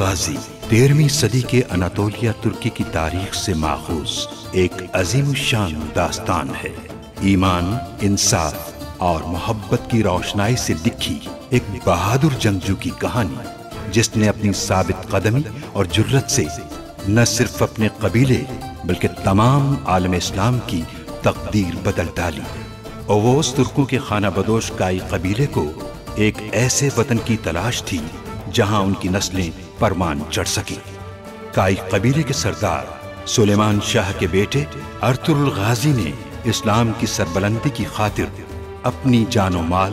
गाजी 13वीं सदी के अनातोलिया तुर्की की तारीख से माखूज एक अजीम शान दास्तान है। ईमान, इंसाफ और मोहब्बत की रोशनाई से लिखी एक बहादुर जंगजू की कहानी, जिसने अपनी साबित कदमी और जुर्रत से न सिर्फ अपने कबीले बल्कि तमाम आलम इस्लाम की तकदीर बदल डाली। ओवोस तुर्कों के खाना बदोश काई कबीले को एक ऐसे वतन की तलाश थी जहां उनकी नस्लें परमान चढ़ सकी। काई कबीले के सरदार सुलेमान शाह के बेटे अर्तुगरुल गाजी ने इस्लाम की सरबलंदी की खातिर अपनी जानो माल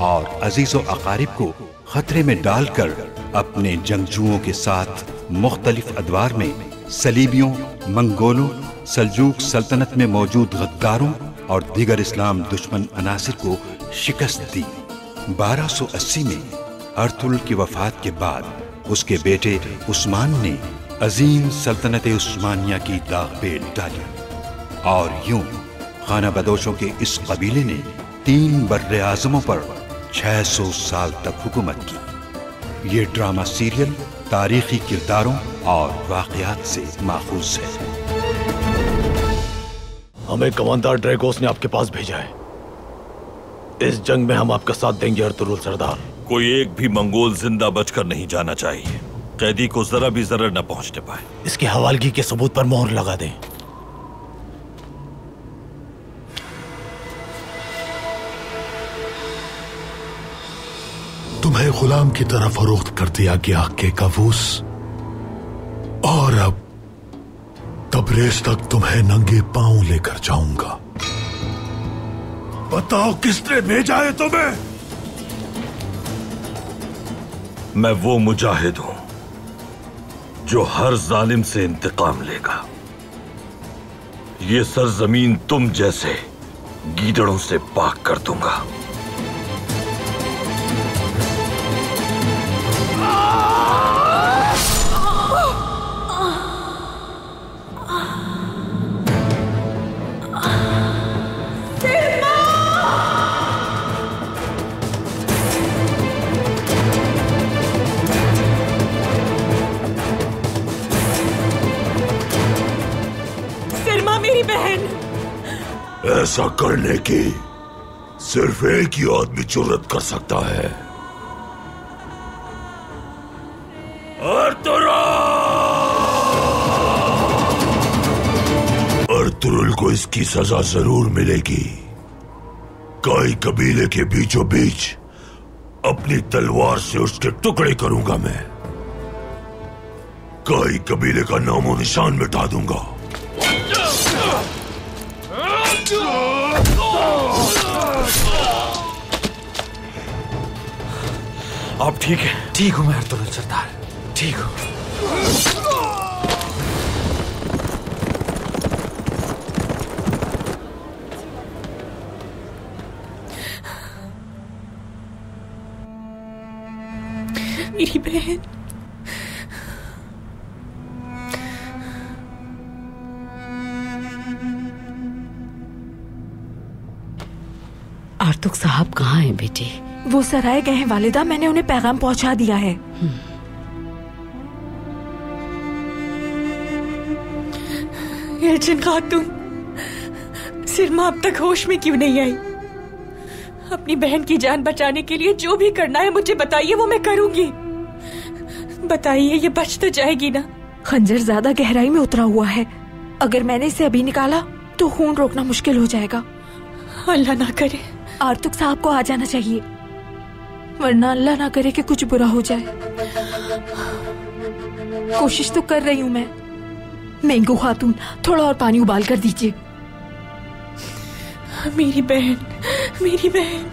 और अजीजो अकारिब को खतरे में डालकर अपने जंगजुओं के साथ मुख्तलिफ अदवार में सलीबियों, मंगोलों, सल्जूक सल्तनत में मौजूद गद्दारों और दीगर इस्लाम दुश्मन अनासिर को शिकस्त दी। 1280 में अर्तुगरुल की वफात के बाद उसके बेटे उस्मान ने अजीम सल्तनत उस्मानिया की दागबेल डाली और यूं खाना बदोशों के इस कबीले ने 3 बर्रे आज़मों पर 600 साल तक हुकूमत की। ये ड्रामा सीरियल तारीखी किरदारों और वाक़यात से माखूज है। हमें कमांडर ड्रैगोस ने आपके पास भेजा है। इस जंग में हम आपका साथ देंगे अर्तुगरुल सरदार। कोई एक भी मंगोल जिंदा बचकर नहीं जाना चाहिए। कैदी को जरा भी जरर न पहुंचने पाए। इसकी हवालगी के सबूत पर मोहर लगा दें। तुम्हें गुलाम की तरह फरोख्त कर दिया गया के काबूस, और अब तबरेज तक तुम्हें नंगे पांव लेकर जाऊंगा। बताओ किसने भेजा है तुम्हें? मैं वो मुजाहिद हूं जो हर जालिम से इंतकाम लेगा। ये सरजमीन तुम जैसे गीदड़ों से पाक कर दूंगा। ऐसा करने की सिर्फ एक ही आदमी जुर्रत कर सकता है। अर्तुगरुल को इसकी सजा जरूर मिलेगी। काई कबीले के बीचों बीच अपनी तलवार से उसके टुकड़े करूंगा मैं। काई कबीले का नामो निशान मिटा दूंगा। आप ठीक है? ठीक हूं मैं अर्तुगरुल सरदार, ठीक हूं। मेरी बहन, आर्तुग साहब कहाँ हैं बेटी? वो सराय गए हैं वालिदा, मैंने उन्हें पैगाम पहुंचा दिया है। एल्चिन खातून, सिरमा अब तक होश में क्यों नहीं आई? अपनी बहन की जान बचाने के लिए जो भी करना है मुझे बताइए, वो मैं करूंगी। बताइए, ये बच तो जाएगी ना? खंजर ज्यादा गहराई में उतरा हुआ है, अगर मैंने इसे अभी निकाला तो खून रोकना मुश्किल हो जाएगा। अल्लाह ना करे आर्तुग साहब को आ जाना चाहिए, वरना अल्लाह ना करे कि कुछ बुरा हो जाए। कोशिश तो कर रही हूं मैं। मैंगो खातून, थोड़ा और पानी उबाल कर दीजिए। मेरी बहन, मेरी बहन।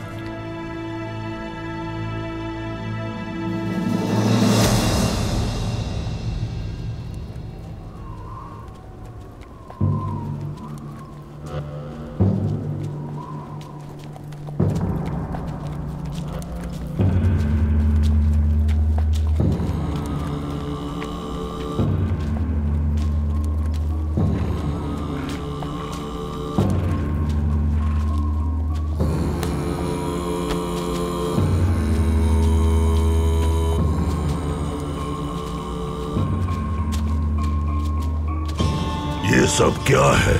सब क्या है?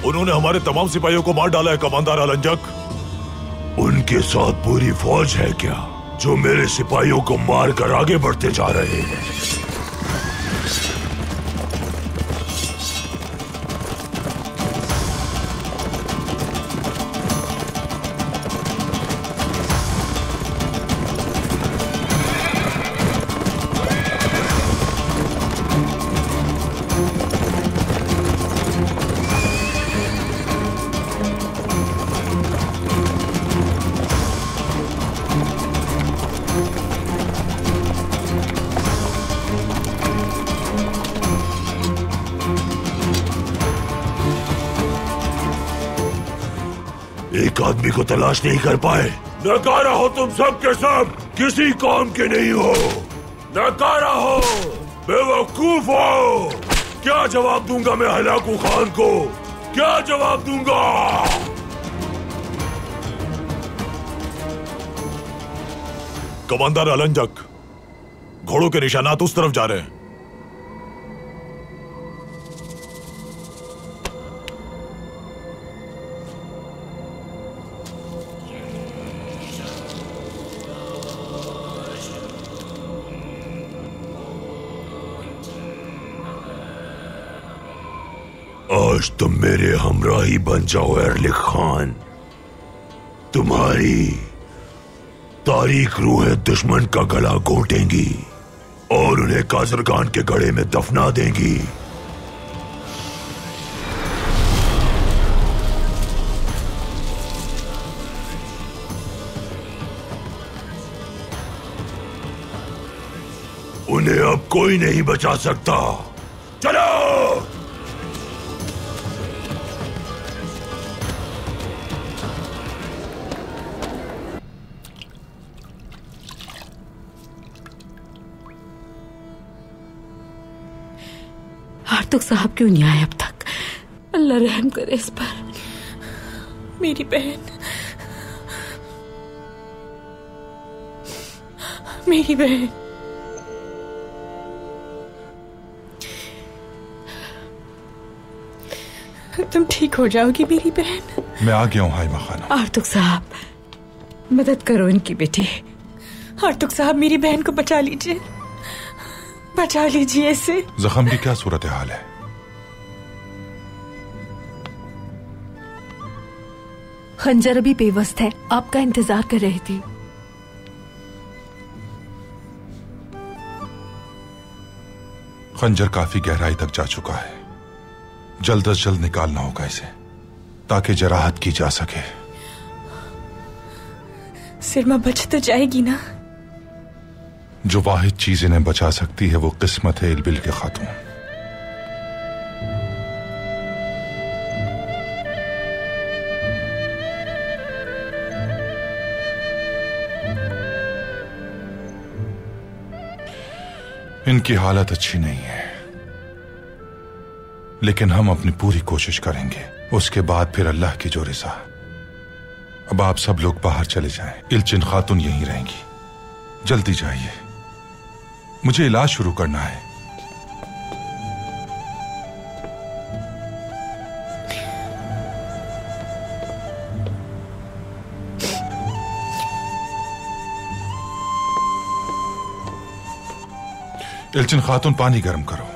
उन्होंने हमारे तमाम सिपाहियों को मार डाला है कमांडर अलंजक। उनके साथ पूरी फौज है क्या, जो मेरे सिपाहियों को मारकर आगे बढ़ते जा रहे हैं? एक आदमी को तलाश नहीं कर पाए। नकारा हो तुम सब के सब, किसी काम के नहीं हो। नकारा हो, बेवकूफ हो। क्या जवाब दूंगा मैं हलाकू खान को? क्या जवाब दूंगा? कमांडर अलंजक, घोड़ों के निशानात उस तरफ जा रहे हैं। आज तुम मेरे हमराही बन जाओ एरलिक खान। तुम्हारी तारीख रूहें दुश्मन का गला घोटेंगी और उन्हें काजरगान के गड़े में दफना देंगी। उन्हें अब कोई नहीं बचा सकता। चलो! आर्तुक साहब क्यों नहीं आए अब तक? अल्लाह रहम करे इस पर। मेरी बहन, मेरी बहन। तुम ठीक हो जाओगी मेरी बहन। मैं आ गया हूँ हाइमा खाना। आर्तुक साहब, मदद करो इनकी बेटी। आर्तुक साहब, मेरी बहन को बचा लीजिए, बचा लीजिए इसे। जख्म की क्या सूरत हाल है? खंजर अभी बेवस्त है, आपका इंतजार कर रही थी। खंजर काफी गहराई तक जा चुका है। जल्द अज जल्द निकालना होगा इसे, ताकि जराहत की जा सके। सिरमा बच तो जाएगी ना? जो वाहिद चीज इन्हें बचा सकती है वो किस्मत है इलबिल के खातून। इनकी हालत अच्छी नहीं है, लेकिन हम अपनी पूरी कोशिश करेंगे। उसके बाद फिर अल्लाह की जो रिज़ा। अब आप सब लोग बाहर चले जाएं। इल्चिन खातून यहीं रहेंगी। जल्दी जाइए, मुझे इलाज शुरू करना है। इल्चिन खातून, पानी गर्म करो।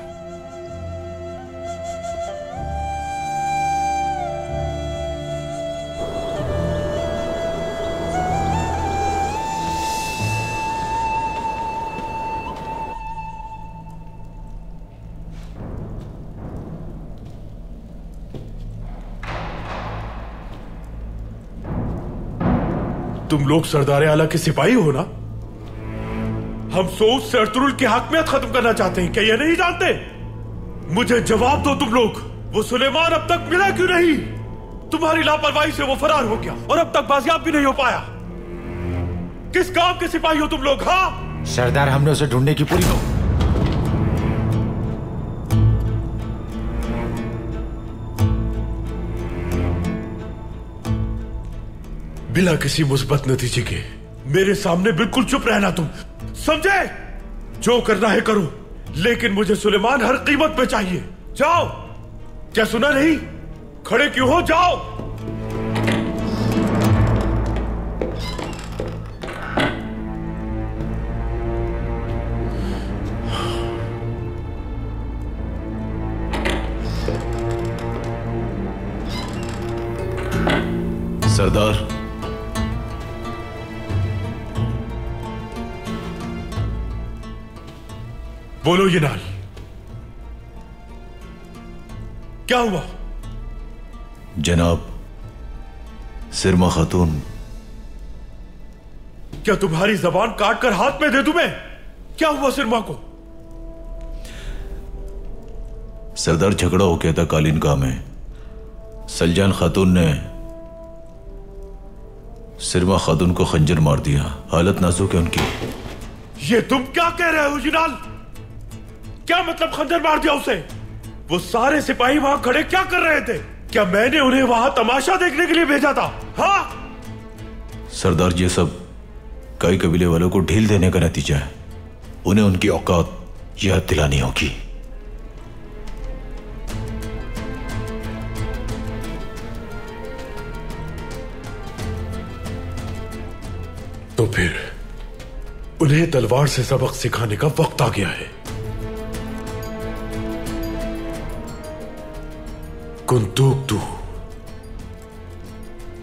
तुम लोग सरदार आला के सिपाही हो ना? हम सोच से अर्तुरुल की हकमियत खत्म करना चाहते हैं, क्या ये नहीं जानते? मुझे जवाब दो तुम लोग, वो सुलेमान अब तक मिला क्यों नहीं? तुम्हारी लापरवाही से वो फरार हो गया और अब तक बाजियाब भी नहीं हो पाया। किस काम के सिपाही हो तुम लोग? हाँ सरदार, हमने उसे ढूंढने की पूरी बिना किसी मुस्बत नतीजे के मेरे सामने बिल्कुल चुप रहना तुम, समझे? जो करना है करो, लेकिन मुझे सुलेमान हर कीमत पे चाहिए। जाओ। क्या सुना नहीं? खड़े क्यों हो? जाओ। सरदार, बोलो यिनाल, क्या हुआ? जनाब, सिरमा खातून। क्या तुम्हारी जबान काट कर हाथ में दे दूं मैं? क्या हुआ सिरमा को? सरदार, झगड़ा हो गया था कालीन गाह में। सलजान खातून ने सिरमा खातून को खंजर मार दिया। हालत नाजुक है उनकी। ये तुम क्या कह रहे हो जिनाल? क्या मतलब खंजर मार दिया उसे? वो सारे सिपाही वहां खड़े क्या कर रहे थे? क्या मैंने उन्हें वहां तमाशा देखने के लिए भेजा था? हाँ सरदार, ये सब कई कबीले वालों को ढील देने का नतीजा है। उन्हें उनकी औकात याद दिलानी होगी। तो फिर उन्हें तलवार से सबक सिखाने का वक्त आ गया है। कुंतुक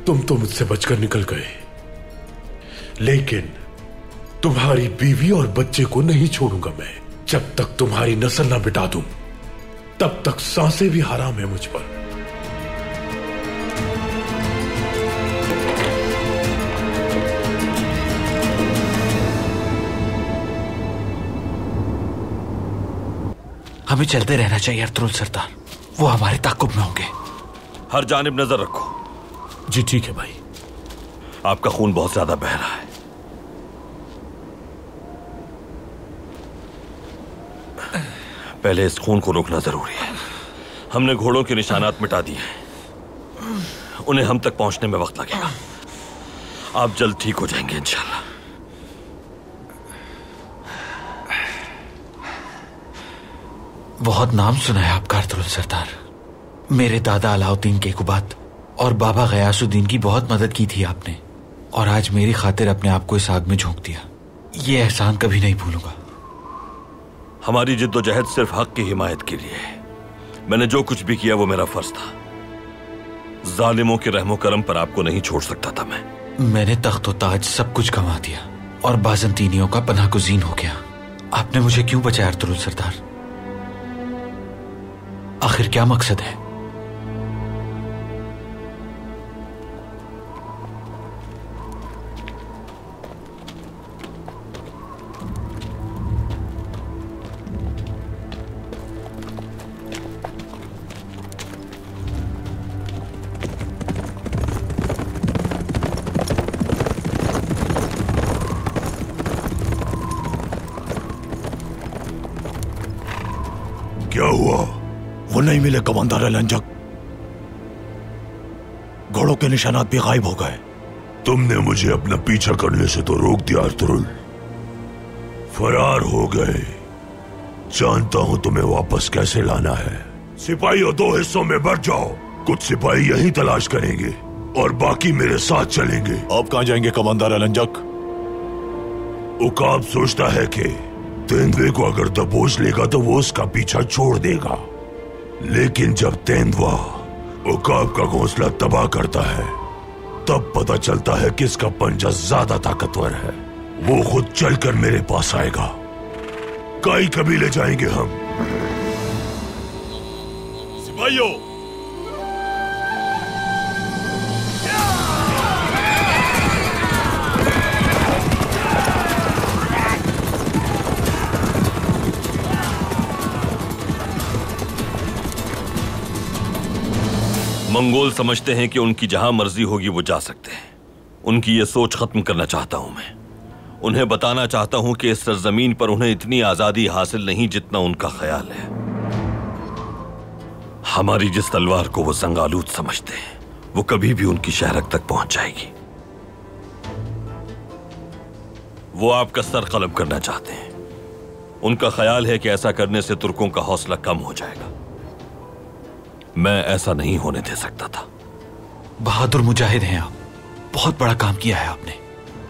तुम तो मुझसे बचकर निकल गए, लेकिन तुम्हारी बीवी और बच्चे को नहीं छोड़ूंगा मैं। जब तक तुम्हारी नस्ल ना मिटा दूं, तब तक सांसें भी हराम है मुझ पर। हमें चलते रहना चाहिए अर्तुरुल सरदार, वो हमारे ताक़ुब में होंगे। हर जानिब नजर रखो। जी ठीक है भाई। आपका खून बहुत ज्यादा बह रहा है। पहले इस खून को रोकना जरूरी है। हमने घोड़ों के निशानात मिटा दिए हैं, उन्हें हम तक पहुंचने में वक्त लगेगा। आप जल्द ठीक हो जाएंगे इंशाल्लाह। बहुत नाम सुना है आपका अर्तुरुल सरदार। मेरे दादा अलाउद्दीन केकुबात और बाबा गयासुद्दीन की बहुत मदद की थी आपने, और आज मेरी खातिर अपने आप को इस आग में झोंक दिया। ये एहसान कभी नहीं भूलूंगा। हमारी जिद्दोजहद सिर्फ हक की हिमायत के लिए है। मैंने जो कुछ भी किया वो मेरा फर्ज था। जालिमों के रहमो करम पर आपको नहीं छोड़ सकता था मैंने तख्त और ताज सब कुछ गंवा दिया और बाज़ंतीनियों का पनाहगुज़ीन हो गया। आपने मुझे क्यों बचाया अर्तुरुल सरदार? आखिर क्या मकसद है? क्या हुआ? वो नहीं मिले कमांडर अलंजक। घोड़ों के निशानात भी गायब हो गए। तुमने मुझे अपना पीछा करने से तो रोक दिया अर्तुरुल। फरार हो गए। जानता हूं तुम्हें वापस कैसे लाना है। सिपाहियों, 2 हिस्सों में बढ़ जाओ। कुछ सिपाही यहीं तलाश करेंगे और बाकी मेरे साथ चलेंगे। आप कहां जाएंगे कमांडर अलंजक? उकाब सोचता है कि तेंदुए को अगर दबोच लेगा तो वो उसका पीछा छोड़ देगा, लेकिन जब तेंदुआ उकाब का घोंसला तबाह करता है तब पता चलता है किसका पंजा ज्यादा ताकतवर है। वो खुद चलकर मेरे पास आएगा। कई कबीले जाएंगे हम। सिपाहियों, मंगोल समझते हैं कि उनकी जहां मर्जी होगी वो जा सकते हैं। उनकी ये सोच खत्म करना चाहता हूं मैं। उन्हें बताना चाहता हूं कि इस सरजमीन पर उन्हें इतनी आजादी हासिल नहीं जितना उनका ख्याल है। हमारी जिस तलवार को वो जंगालूद समझते हैं वो कभी भी उनकी शहरक तक पहुंच जाएगी। वो आपका सर कलम करना चाहते हैं, उनका ख्याल है कि ऐसा करने से तुर्कों का हौसला कम हो जाएगा। मैं ऐसा नहीं होने दे सकता था। बहादुर मुजाहिद हैं आप, बहुत बड़ा काम किया है आपने।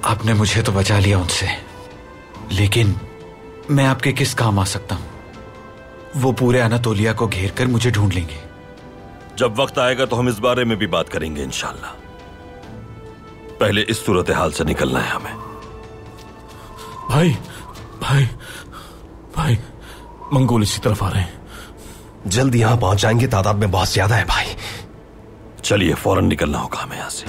आपने मुझे तो बचा लिया उनसे, लेकिन मैं आपके किस काम आ सकता हूं? वो पूरे अनातोलिया को घेर कर मुझे ढूंढ लेंगे। जब वक्त आएगा तो हम इस बारे में भी बात करेंगे इंशाल्लाह। पहले इस सूरत हाल से निकलना है हमें। भाई भाई भाई, मंगोल इसी तरफ आ रहे हैं। जल्द यहां पहुंच जाएंगे, तादाद में बहुत ज्यादा है भाई। चलिए फौरन निकलना होगा हमें यहां से।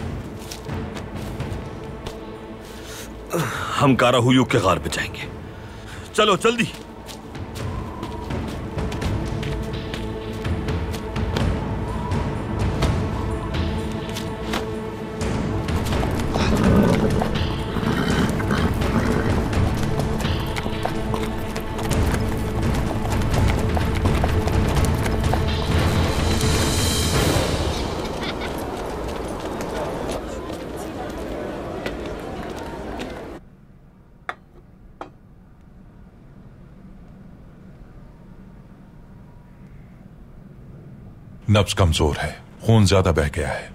हम काराहुयू के गार पे जाएंगे। चलो जल्दी। नब्ज कमजोर है, खून ज्यादा बह गया है।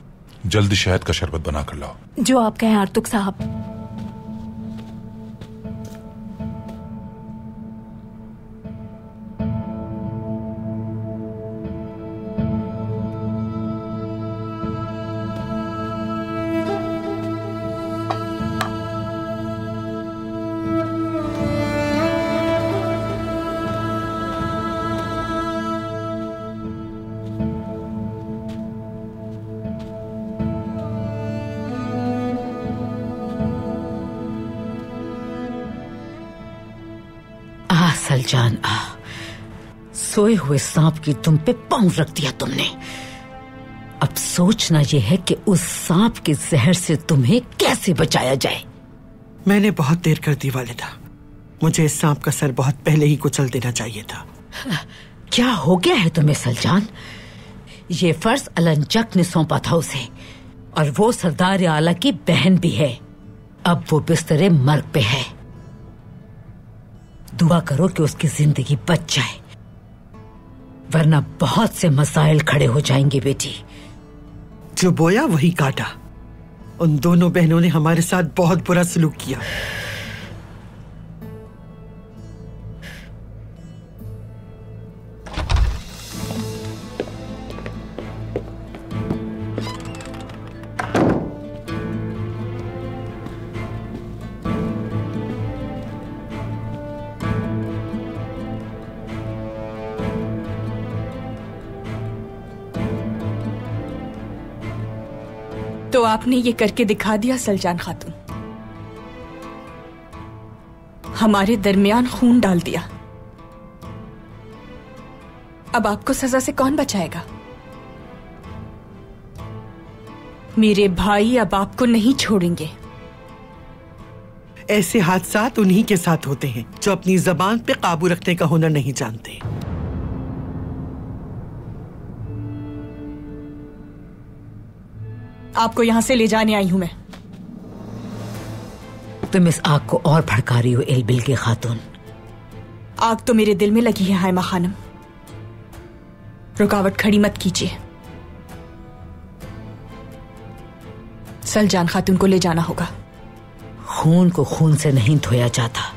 जल्दी शहद का शरबत बना कर लाओ। जो आप कहें आर्तुक साहब। सलजान आ, सोए हुए सांप की तुम पे पांव रख दिया तुमने। अब सोचना यह है कि उस सांप के जहर से तुम्हें कैसे बचाया जाए। मैंने बहुत देर कर दी वालिदा। मुझे इस सांप का सर बहुत पहले ही कुचल देना चाहिए था। क्या हो गया है तुम्हें सलजान? ये फर्ज अलंचक ने सौंपा था उसे, और वो सरदार आला की बहन भी है। अब वो बिस्तरे मर्ग पे है। दुआ करो कि उसकी जिंदगी बच जाए, वरना बहुत से मसाइल खड़े हो जाएंगे बेटी। जो बोया वही काटा। उन दोनों बहनों ने हमारे साथ बहुत बुरा सलूक किया। तो आपने ये करके दिखा दिया सलजान खातून। हमारे दरमियान खून डाल दिया। अब आपको सजा से कौन बचाएगा? मेरे भाई अब आपको नहीं छोड़ेंगे। ऐसे हादसात उन्हीं के साथ होते हैं जो अपनी जबान पे काबू रखने का हुनर नहीं जानते। आपको यहां से ले जाने आई हूं मैं। तुम इस आग को और भड़का रही हो एलबिल के खातून। आग तो मेरे दिल में लगी है हायमा खानम। रुकावट खड़ी मत कीजिए। सलजान खातून को ले जाना होगा। खून को खून से नहीं धोया जाता।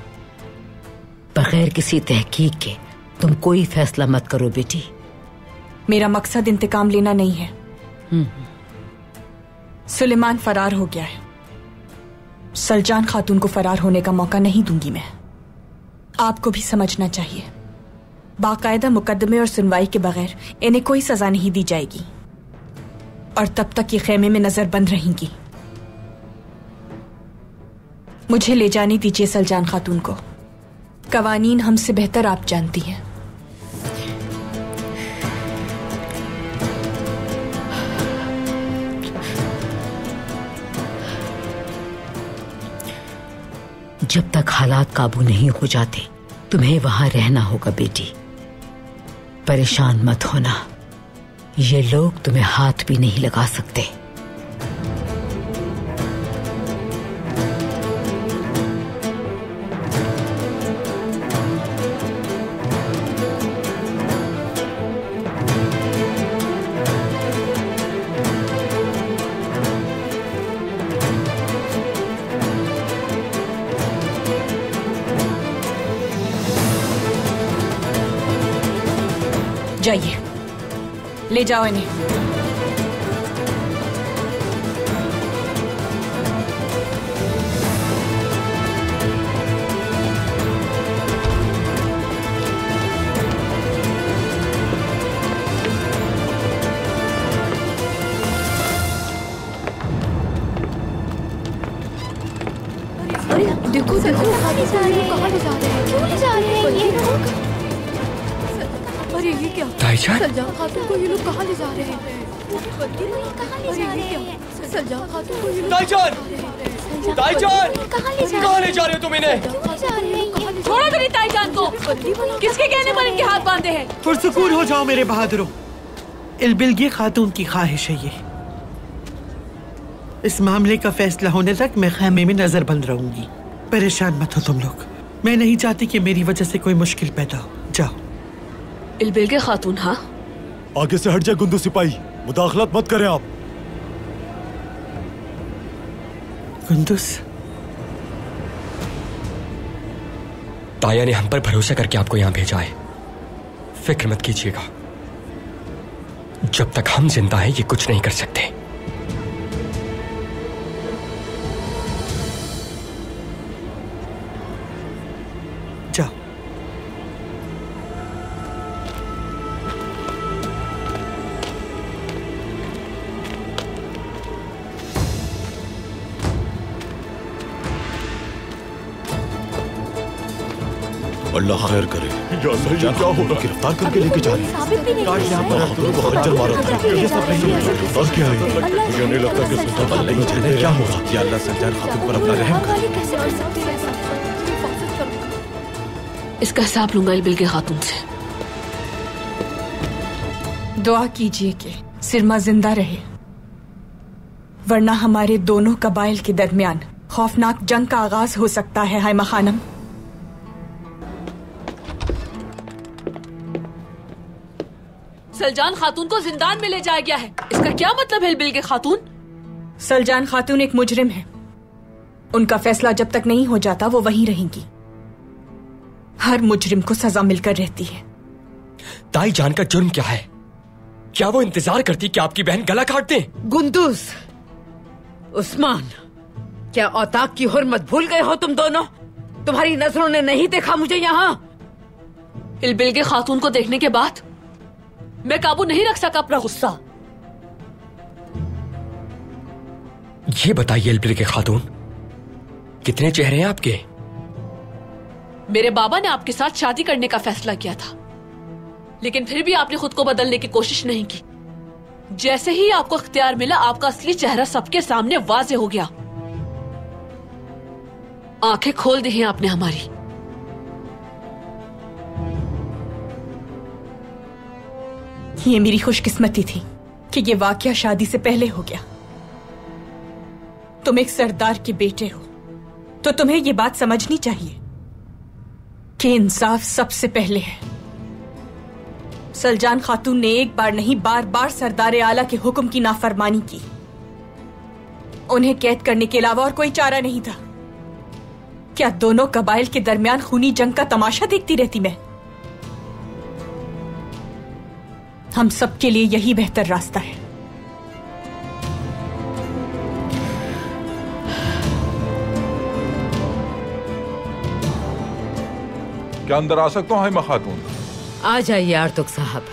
बगैर किसी तहकीक के तुम कोई फैसला मत करो बेटी। मेरा मकसद इंतकाम लेना नहीं है। सुलेमान फरार हो गया है। सलजान खातून को फरार होने का मौका नहीं दूंगी मैं। आपको भी समझना चाहिए, बाकायदा मुकदमे और सुनवाई के बगैर इन्हें कोई सजा नहीं दी जाएगी, और तब तक ये खेमे में नजरबंद रहेंगी। मुझे ले जाने दीजिए सलजान खातून को। कवानीन हमसे बेहतर आप जानती हैं। जब तक हालात काबू नहीं हो जाते तुम्हें वहां रहना होगा बेटी। परेशान मत होना, ये लोग तुम्हें हाथ भी नहीं लगा सकते। ले जाओ इन्हें। देखो देखो कहाँ ले जा रहे हैं, क्यों ले जा रहे हैं ये लोग? अरे ये क्या? ताईजान? सलजान खातून को ये लोग कहाँ ले जा रहे हैं? कहाँ ले जा रहे हैं? सलजान खातून को ये लोग ताईजान! ताईजान! कहाँ ले जा रहे हो तुम इन्हें? छोड़ो मेरी ताईजान को। किसके कहने पर इनके हाथ बांधे हैं? पुरसुकून हो जाओ मेरे बहादुरों। इल्बिलगी खातून की ख्वाहिश है ये। इस मामले का फैसला होने तक मैं खैमे में नजर बंद रहूंगी। परेशान मत हो तुम लोग। मैं नहीं चाहती कि मेरी वजह से कोई मुश्किल पैदा हो। जाओ। इल्बिलगी खातून, हाँ? आगे से हट जाए गुंदू सिपाही, मुदाखलत मत करें आप। गुंदुस, ताया ने हम पर भरोसा करके आपको यहां भेजा है। फिक्र मत कीजिएगा, जब तक हम जिंदा हैं ये कुछ नहीं कर सकते। जाओ। अल्लाह खैर करे। या अल्लाह, ये क्या हो रहा है? गिरफ्तार करके लेके जा रहे हैं। काश यहाँ पर आतुल को खंजर मारा था। ये सब नहीं है। गिरफ्तार क्या है? मुझे नहीं लगता कि सुल्तान नहीं जाने क्या होगा। या अल्लाह सलजान खातून पर अपना रहम करे। इसका हिसाब लूंगा इल्बिलगी खातून से। दुआ कीजिए कि सिरमा जिंदा रहे, वरना हमारे दोनों कबाइल के दरमियान खौफनाक जंग का आगाज हो सकता है। हाइमा खानम, सलजान खातून को जिंदान में ले जाया गया है। इसका क्या मतलब है इल्बिलगी खातून? सलजान खातून एक मुजरिम है। उनका फैसला जब तक नहीं हो जाता वो वहीं रहेंगी। हर मुजरिम को सजा मिलकर रहती है। ताईजान का जुर्म क्या है? क्या वो इंतजार करती कि आपकी बहन गला काट दे? गुंदुस, उस्मान, क्या औताक की हुर्मत भूल गए हो तुम दोनों? तुम्हारी नजरों ने नहीं देखा मुझे यहाँ? इल्बिलगी खातून को देखने के बाद मैं काबू नहीं रख सका अपना गुस्सा। ये बताइए इल्बिलगी खातून, कितने चेहरे हैं आपके? मेरे बाबा ने आपके साथ शादी करने का फैसला किया था, लेकिन फिर भी आपने खुद को बदलने की कोशिश नहीं की। जैसे ही आपको इख्तियार मिला, आपका असली चेहरा सबके सामने वाज़ेह हो गया। आंखें खोल दी हैं आपने हमारी। ये मेरी खुशकिस्मती थी कि ये वाकया शादी से पहले हो गया। तुम एक सरदार के बेटे हो तो तुम्हें ये बात समझनी चाहिए कि इंसाफ सबसे पहले है। सलजान खातून ने एक बार नहीं बार बार सरदार आला के हुक्म की नाफरमानी की। उन्हें कैद करने के अलावा और कोई चारा नहीं था। क्या दोनों कबाइल के दरमियान खूनी जंग का तमाशा देखती रहती मैं? हम सबके लिए यही बेहतर रास्ता है। क्या अंदर आ सकता हूँ हाइमा खातून? आ जाइए आर्तुक साहब।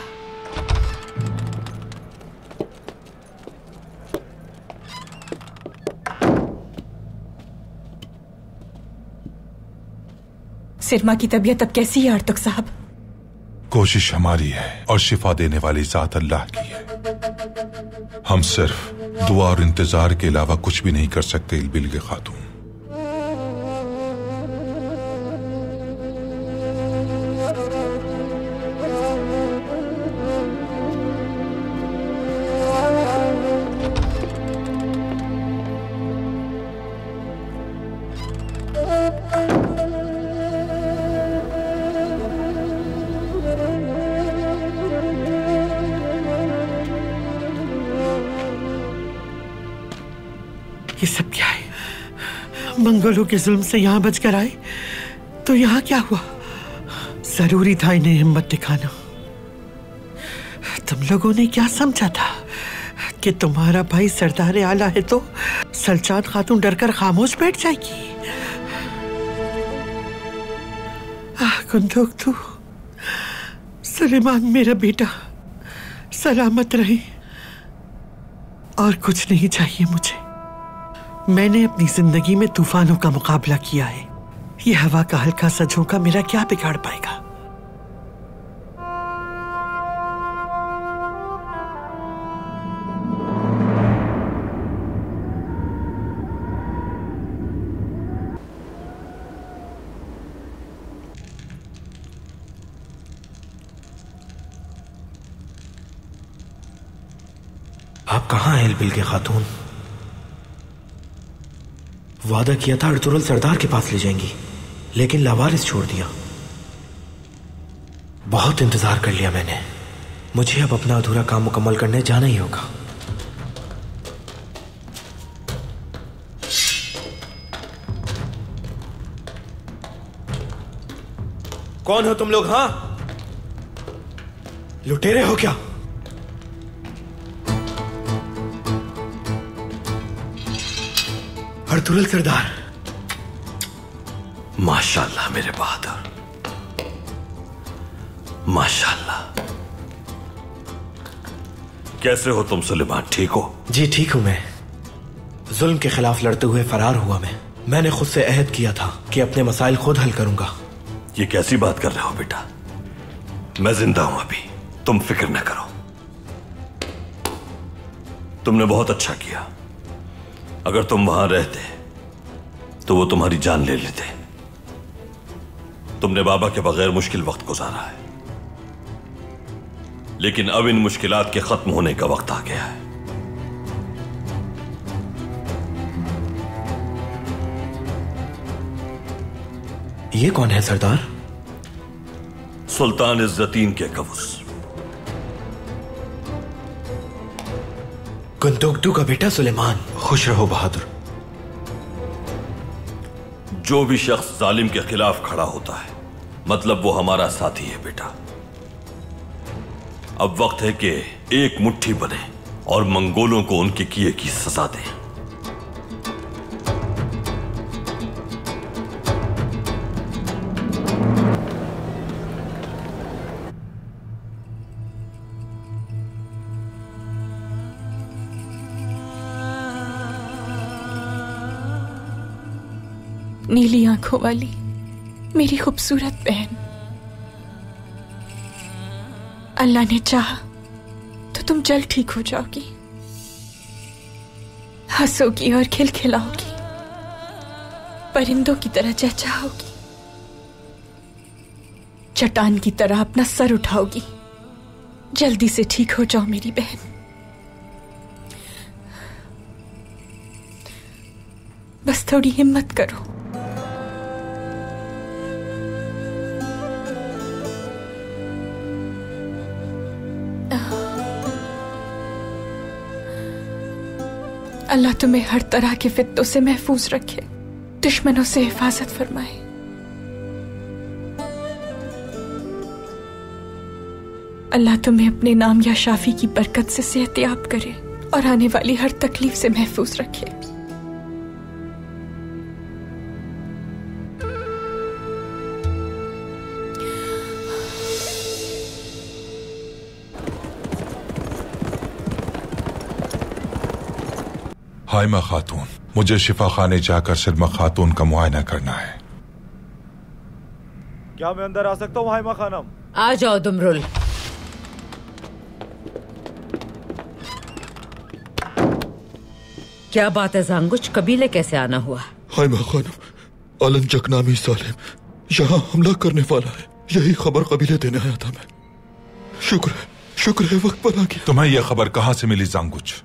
सिरमा की तबीयत अब कैसी है आर्तुक साहब? कोशिश हमारी है और शिफा देने वाली जात अल्लाह की है। हम सिर्फ दुआ और इंतजार के अलावा कुछ भी नहीं कर सकते इल्बिलगी खातून। ये सब क्या है? मंगोलों के जुल्म से यहाँ बच कर आए तो यहाँ क्या हुआ? जरूरी था इन्हें हिम्मत दिखाना। तुम लोगों ने क्या समझा था कि तुम्हारा भाई सरदार आला है तो सल्चान खातून डरकर खामोश बैठ जाएगी? कुंदुक तू, सुलेमान मेरा बेटा सलामत रहे, और कुछ नहीं चाहिए मुझे। मैंने अपनी जिंदगी में तूफानों का मुकाबला किया है, ये हवा का हल्का सा झोंका मेरा क्या बिगाड़ पाएगा? आप कहाँ हैं एलबिल के खातून? वादा किया था अर्तुगरुल सरदार के पास ले जाएंगी, लेकिन लावारिस छोड़ दिया। बहुत इंतजार कर लिया मैंने, मुझे अब अपना अधूरा काम मुकम्मल करने जाना ही होगा। कौन हो तुम लोग? हाँ, लुटेरे हो क्या? अर्तुगरुल सरदार। माशाल्लाह मेरे बहादुर, माशाल्लाह। कैसे हो तुम सुलेमान, ठीक हो? जी ठीक हूं मैं। जुल्म के खिलाफ लड़ते हुए फरार हुआ मैंने खुद से अहद किया था कि अपने मसाइल खुद हल करूंगा। ये कैसी बात कर रहे हो बेटा? मैं जिंदा हूं अभी, तुम फिक्र न करो। तुमने बहुत अच्छा किया। अगर तुम वहां रहते तो वो तुम्हारी जान ले लेते। तुमने बाबा के बगैर मुश्किल वक्त गुजारा है, लेकिन अब इन मुश्किलात के खत्म होने का वक्त आ गया है। ये कौन है सरदार? सुल्तान इज्जतीन के कवस, कुंतुक्तु का बेटा सुलेमान। खुश रहो बहादुर। जो भी शख्स जालिम के खिलाफ खड़ा होता है, मतलब वो हमारा साथी है बेटा। अब वक्त है कि एक मुट्ठी बने और मंगोलों को उनके किए की सजा दें। नीली आंखों वाली मेरी खूबसूरत बहन, अल्लाह ने चाहा तो तुम जल्द ठीक हो जाओगी, हंसोगी और खिलखिलाओगी, परिंदों की तरह चहचहाओगी, चट्टान की तरह अपना सर उठाओगी। जल्दी से ठीक हो जाओ मेरी बहन। बस थोड़ी हिम्मत करो। अल्लाह तुम्हें हर तरह के फित्तों से महफूज रखे, दुश्मनों से हिफाजत फरमाए। अल्लाह तुम्हें अपने नाम या शाफी की बरकत से सेहतयाब करे और आने वाली हर तकलीफ से महफूज रखे। हाइमा खातून, मुझे शिफा खाने जाकर सलमा खातून का मुआयना करना है। क्या मैं अंदर आ सकता हूँ हाइमा खानम? आ जाओ दुमरुल। क्या बात है जांगुच, कबीले कैसे आना हुआ? हाइमा खानम, अलंजक नामी सालिम यहाँ हमला करने वाला है, यही खबर कबीले देने आया था मैं। शुक्र है वक्त पर आ गया। तुम्हें यह खबर कहाँ से मिली जांगुच?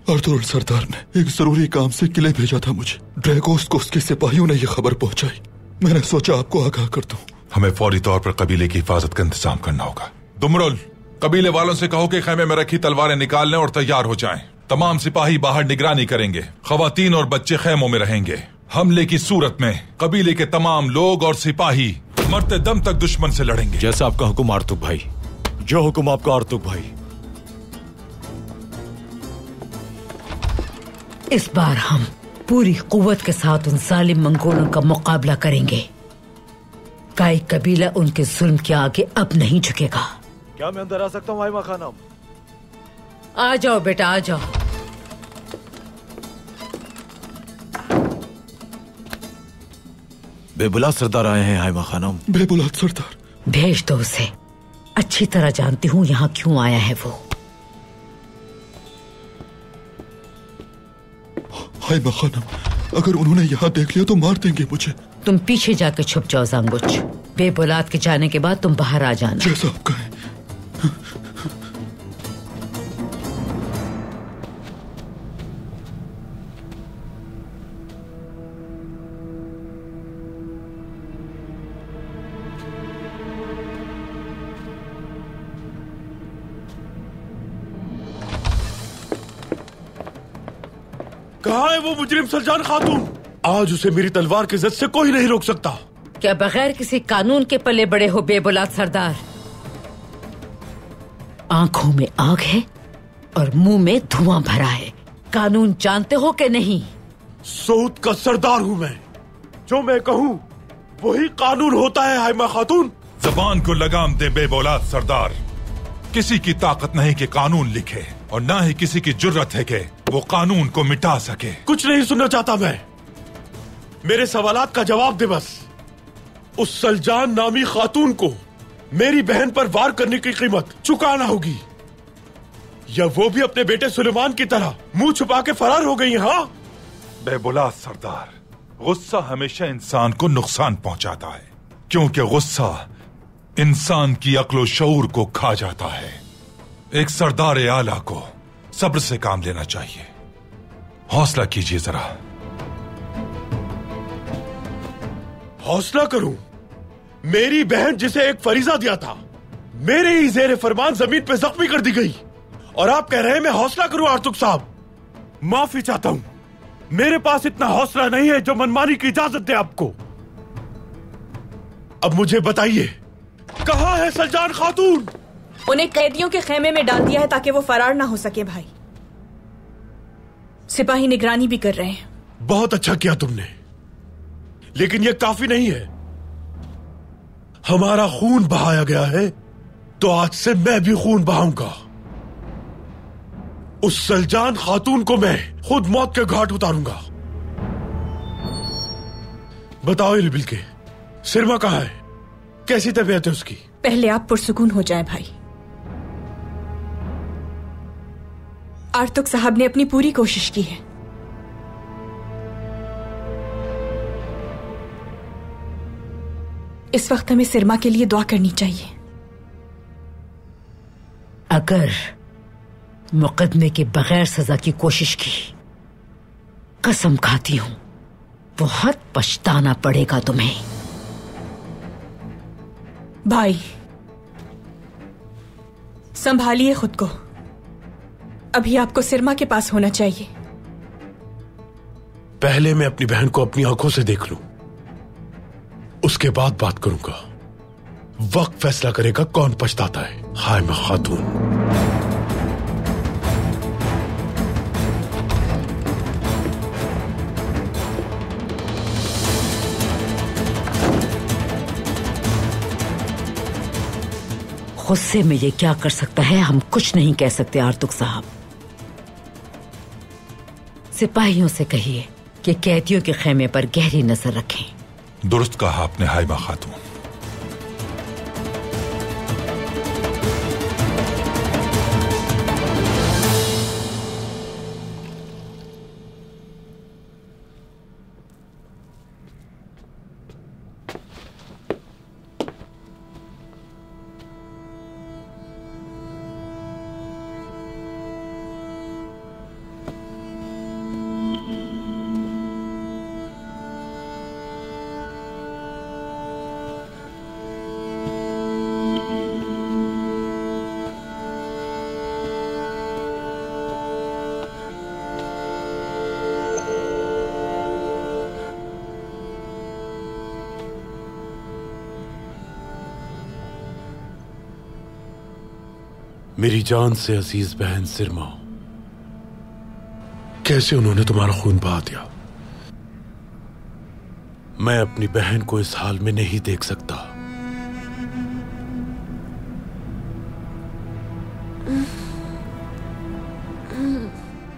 अर्तुगरुल सरदार ने एक जरूरी काम से किले भेजा था मुझे। ड्रैगोस को उसके सिपाहियों ने यह खबर पहुंचाई। मैंने सोचा आपको आगाह कर दूं। हमें फौरी तौर पर कबीले की हिफाजत का इंतजाम करना होगा। दुमरुल, कबीले वालों से कहो कि खैमे में रखी तलवारें निकाल लें और तैयार हो जाएं। तमाम सिपाही बाहर निगरानी करेंगे, खवातीन और बच्चे खैमों में रहेंगे। हमले की सूरत में कबीले के तमाम लोग और सिपाही मरते दम तक दुश्मन से लड़ेंगे। जैसा आपका हुक्म आर्तुक भाई। जो हुक्म आपका आर्तुक भाई। इस बार हम पूरी कुव्वत के साथ उन जालिम मंगोलों का मुकाबला करेंगे। काई कबीला उनके जुल्म के आगे अब नहीं झुकेगा। क्या मैं अंदर आ सकता हूँ हाइमा खानम? आ जाओ बेटा, आ जाओ। बेबुलाद सरदार आए हैं हाइमा खानम। बेबुलाद सरदार। भेज दो उसे। अच्छी तरह जानती हूँ यहाँ क्यों आया है वो। हाइमा खानम, अगर उन्होंने यहाँ देख लिया तो मार देंगे मुझे। तुम पीछे जाकर छुप जाओ जांगुच। बेबुलाद के जाने के बाद तुम बाहर आ जाना। जैसा आप कहें। कहाँ है वो मुजरिम सलजान खातून? आज उसे मेरी तलवार की इज्जत से कोई नहीं रोक सकता। क्या बगैर किसी कानून के पले बड़े हो बेबुलाद सरदार? आंखों में आग है और मुंह में धुआं भरा है। कानून जानते हो कि नहीं? सऊद का सरदार हूँ मैं। जो मैं कहूँ वही कानून होता है हाइमा खातून। जबान को लगाम दे बेबुलाद सरदार। किसी की ताकत नहीं कि कानून लिखे और ना ही किसी की जुर्रत है कि वो कानून को मिटा सके। कुछ नहीं सुनना चाहता मैं। मेरे सवालात का जवाब दे बस। उस सलजान नामी खातून को मेरी बहन पर वार करने की कीमत चुकाना होगी, या वो भी अपने बेटे सुलेमान की तरह मुंह छुपा के फरार हो गई। हाँ बेबुलाद सरदार, गुस्सा हमेशा इंसान को नुकसान पहुंचाता है, क्योंकि गुस्सा इंसान की अक्ल शऊर को खा जाता है। एक सरदार आला को सब्र से काम लेना चाहिए। हौसला कीजिए जरा। हौसला करूं? मेरी बहन जिसे एक फरीजा दिया था मेरे ही जेर फरमान जमीन पे जख्मी कर दी गई, और आप कह रहे हैं मैं हौसला करूं? आर्तुक साहब, माफी चाहता हूं। मेरे पास इतना हौसला नहीं है जो मनमानी की इजाजत दे आपको। अब मुझे बताइए, कहां है सलजान खातून? उन्हें कैदियों के खेमे में डाल दिया है ताकि वो फरार ना हो सके भाई। सिपाही निगरानी भी कर रहे हैं। बहुत अच्छा किया तुमने, लेकिन यह काफी नहीं है। हमारा खून बहाया गया है तो आज से मैं भी खून बहाऊंगा। उस सलजान खातून को मैं खुद मौत के घाट उतारूंगा। बताओ इलबिल के सिरमा कहां है? कैसी तबीयत है उसकी? पहले आप पुरसुकून हो जाएं भाई। आर्तुक साहब ने अपनी पूरी कोशिश की है। इस वक्त हमें सिरमा के लिए दुआ करनी चाहिए। अगर मुकदमे के बगैर सजा की कोशिश की, कसम खाती हूं बहुत पछताना पड़ेगा तुम्हें। भाई संभालिए खुद को। अभी आपको सिरमा के पास होना चाहिए। पहले मैं अपनी बहन को अपनी आंखों से देख लूं, उसके बाद बात करूंगा। वक्त फैसला करेगा कौन पछताता है। हाइमा खातून। गुस्से में ये क्या कर सकता है हम कुछ नहीं कह सकते आर्तुक साहब। सिपाहियों से कहिए कि कैदियों के खेमे पर गहरी नजर रखें। दुरुस्त कहा आपने हाइमा खातून। मेरी जान से अजीज बहन सिरमा, कैसे उन्होंने तुम्हारा खून बहा दिया? मैं अपनी बहन को इस हाल में नहीं देख सकता।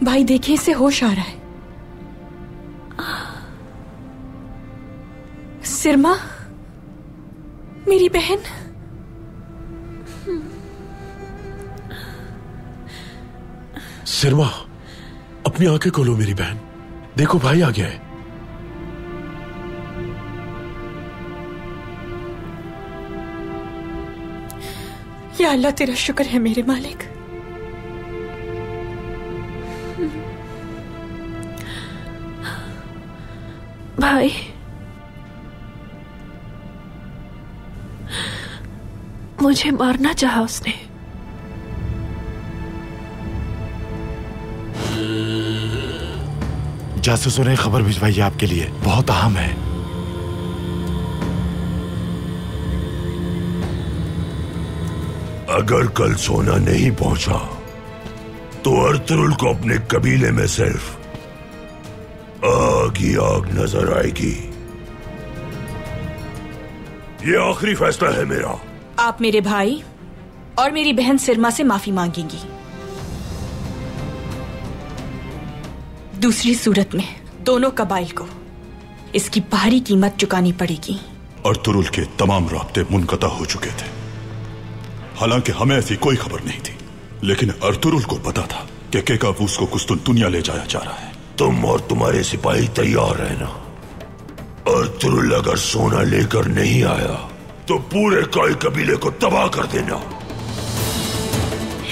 भाई देखिए, इसे होश आ रहा है। सिरमा, मेरी बहन। सिरमा, अपनी आंखें खोलो मेरी बहन। देखो भाई आ गया है। या अल्लाह, तेरा शुक्र है मेरे मालिक। भाई, मुझे मारना चाहा उसने। जासूसों ने खबर भिजवाई है आपके लिए, बहुत अहम है। अगर कल सोना नहीं पहुंचा तो अर्तुरुल को अपने कबीले में सिर्फ आग ही आग नजर आएगी। ये आखिरी फैसला है मेरा। आप मेरे भाई और मेरी बहन सिरमा से माफी मांगेंगी। दूसरी सूरत में दोनों कबाइल को इसकी भारी कीमत चुकानी पड़ेगी। अर्तुरुल के तमाम राब्ते मुनक़ता हो चुके थे। हालांकि हमें ऐसी कोई खबर नहीं थी, लेकिन अर्तुरुल को पता था कि केकावूस को कुस्तुनतुनिया ले जाया जा रहा है। तुम और तुम्हारे सिपाही तैयार रहना। अर्तुरुल अगर सोना लेकर नहीं आया तो पूरे काई कबीले को तबाह कर देना।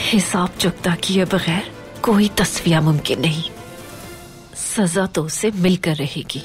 हिसाब चुकता किए बगैर कोई तस्फिया मुमकिन नहीं। सजा तो उसे मिलकर रहेगी।